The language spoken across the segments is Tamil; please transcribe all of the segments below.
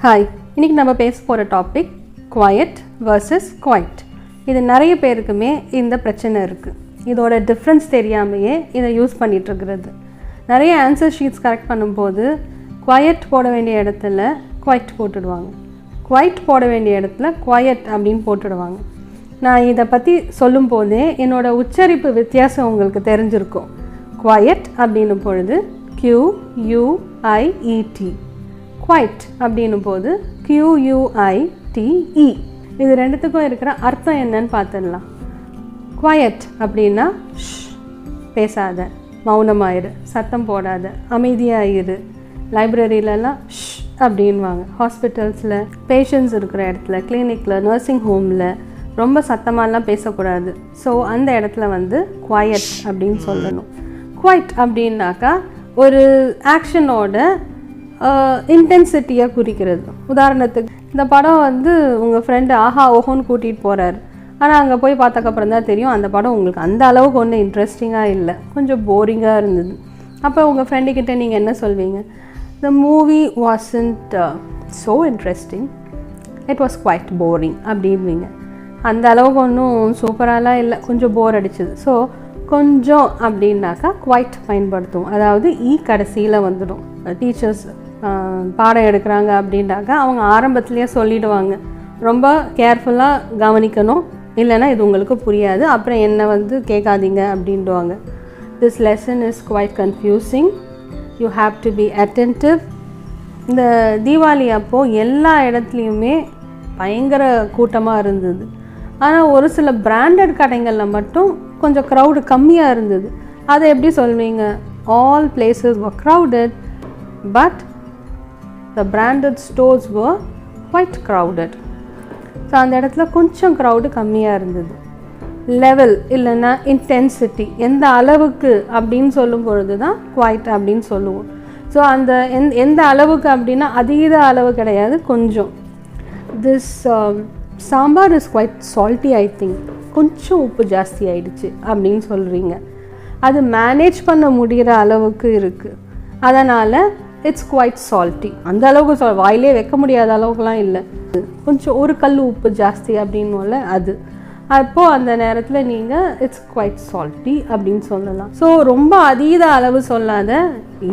ஹாய், இன்றைக்கி நம்ம பேச போகிற டாபிக் குவாய்ட் வர்சஸ் குவைட். இது நிறைய பேருக்குமே இந்த பிரச்சனை இருக்குது. இதோட டிஃப்ரென்ஸ் தெரியாமையே இதை யூஸ் பண்ணிகிட்ருக்கிறது. நிறைய ஆன்சர் ஷீட்ஸ் கரெக்ட் பண்ணும்போது குவைட் போட வேண்டிய இடத்துல குவைட் போட்டுடுவாங்க, குவைட் போட வேண்டிய இடத்துல குவைட் அப்படின்னு போட்டுடுவாங்க. நான் இதை பற்றி சொல்லும் போதே என்னோடய உச்சரிப்பு வித்தியாசம் உங்களுக்கு தெரிஞ்சிருக்கும். குவைட் அப்படின்னும் பொழுது QUIET, குவைட் அப்படின்னும் போது QUITE. இது ரெண்டுத்துக்கும் இருக்கிற அர்த்தம் என்னன்னு பார்த்துடலாம். குவைட் அப்படின்னா பேசாத, மௌனமாயிரு, சத்தம் போடாத, அமைதியாயிரு. லைப்ரரியிலலாம் அப்படின்வாங்க. ஹாஸ்பிட்டல்ஸில் பேஷண்ட்ஸ் இருக்கிற இடத்துல, கிளினிக்கில், நர்சிங் ஹோமில் ரொம்ப சத்தமாலாம் பேசக்கூடாது. ஸோ அந்த இடத்துல குவைட் அப்படின்னு சொல்லணும். குவைட் அப்படின்னாக்கா ஒரு ஆக்ஷனோட இன்டென்சிட்டியை குறிக்கிறது. உதாரணத்துக்கு இந்த படம் உங்கள் ஃப்ரெண்டு ஆஹா ஓஹோன்னு கூட்டிகிட்டு போகிறாரு, ஆனால் அங்கே போய் பார்த்தக்கப்புறம் தான் தெரியும் அந்த படம் உங்களுக்கு அந்த அளவுக்கு ஒன்றும் இன்ட்ரெஸ்டிங்காக இல்லை, கொஞ்சம் போரிங்காக இருந்தது. அப்போ உங்கள் ஃப்ரெண்டுக்கிட்ட நீங்கள் என்ன சொல்வீங்க? The movie wasn't so interesting, it was quite boring அப்படின்வீங்க. அந்த அளவுக்கு ஒன்றும் சூப்பராலாம் இல்லை, கொஞ்சம் போர் அடிச்சுது. ஸோ கொஞ்சம் அப்படின்னாக்கா குவைட் பயன்படுத்துவோம். அதாவது கடைசியில் வந்துடும். டீச்சர்ஸ் பாடம் எடுக்கிறாங்க அப்படின்னாக்கா அவங்க ஆரம்பத்துலேயே சொல்லிவிடுவாங்க, ரொம்ப கேர்ஃபுல்லாக கவனிக்கணும், இல்லைன்னா இது உங்களுக்கு புரியாது, அப்புறம் என்னை கேட்காதீங்க அப்படின்டுவாங்க. This lesson is quite confusing, you have to be attentive. இந்த தீபாவளி அப்போது எல்லா இடத்துலையுமே பயங்கர கூட்டமாக இருந்தது. ஆனால் ஒரு சில பிராண்டட் கடைகளில் மட்டும் கொஞ்சம் க்ரௌடு கம்மியாக இருந்தது. அதை எப்படி சொல்வீங்க? All places were crowded, but the branded stores were quite crowded. So அந்த இடத்துல கொஞ்சம் க்ரௌடு கம்மியாக இருந்தது. லெவல் இல்லைன்னா இன்டென்சிட்டி, எந்த அளவுக்கு அப்படின்னு சொல்லும் பொழுது தான் குவைட் அப்படின்னு சொல்லுவோம். ஸோ அந்த எந்த அளவுக்கு அப்படின்னா அதீத அளவு கிடையாது, கொஞ்சம். This sambar is quite salty, I think, கொஞ்சம் உப்பு ஜாஸ்தி ஆயிடுச்சு அப்படின்னு சொல்கிறீங்க. அது மேனேஜ் பண்ண முடிகிற அளவுக்கு இருக்குது, அதனால் இட்ஸ் குவைட் சால்ட்டி. அந்த அளவுக்கு வாயிலே வைக்க முடியாத அளவுக்குலாம் இல்லை, கொஞ்சம் ஒரு கல் உப்பு ஜாஸ்தி அப்படின்னுல அது. அப்போது அந்த நேரத்தில் நீங்கள் இட்ஸ் குவைட் சால்ட்டி அப்படின்னு சொல்லலாம். ஸோ ரொம்ப அதீத அளவு சொல்லாத,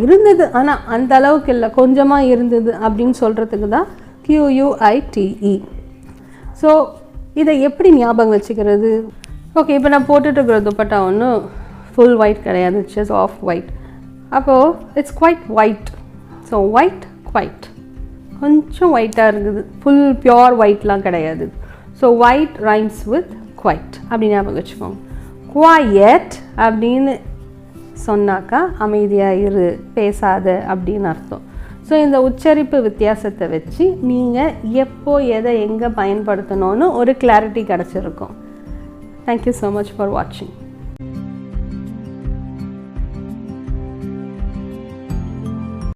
இருந்தது ஆனால் அந்த அளவுக்கு இல்லை, கொஞ்சமாக இருந்தது அப்படின்னு சொல்கிறதுக்கு தான் QUITE. ஸோ இதை எப்படி ஞாபகம் வச்சுக்கிறது? ஓகே, இப்போ நான் போட்டுட்ருக்கிற துப்பட்டா ஒன்றும் ஃபுல் ஒயிட் கிடையாது, இட்ஸ் ஆஃப் ஒயிட். அப்போது it's quite white. So white quite, கொஞ்சம் ஒயிட்டாக இருக்குது, ஃபுல் பியோர் ஒயிட்லாம் கிடையாது. So white rhymes with quite அப்படி ஞாபகம் வச்சுக்கோங்க. குவைட் அப்படின்னு சொன்னாக்கா அமைதியாக இரு, பேசாத அப்படின்னு அர்த்தம். ஸோ இந்த உச்சரிப்பு வித்தியாசத்தை வச்சு நீங்கள் எப்போ எதை எங்கே பயன்படுத்தணும்னு ஒரு கிளாரிட்டி கிடச்சிருக்கும். தேங்க்யூ ஸோ மச் ஃபார் வாட்சிங்.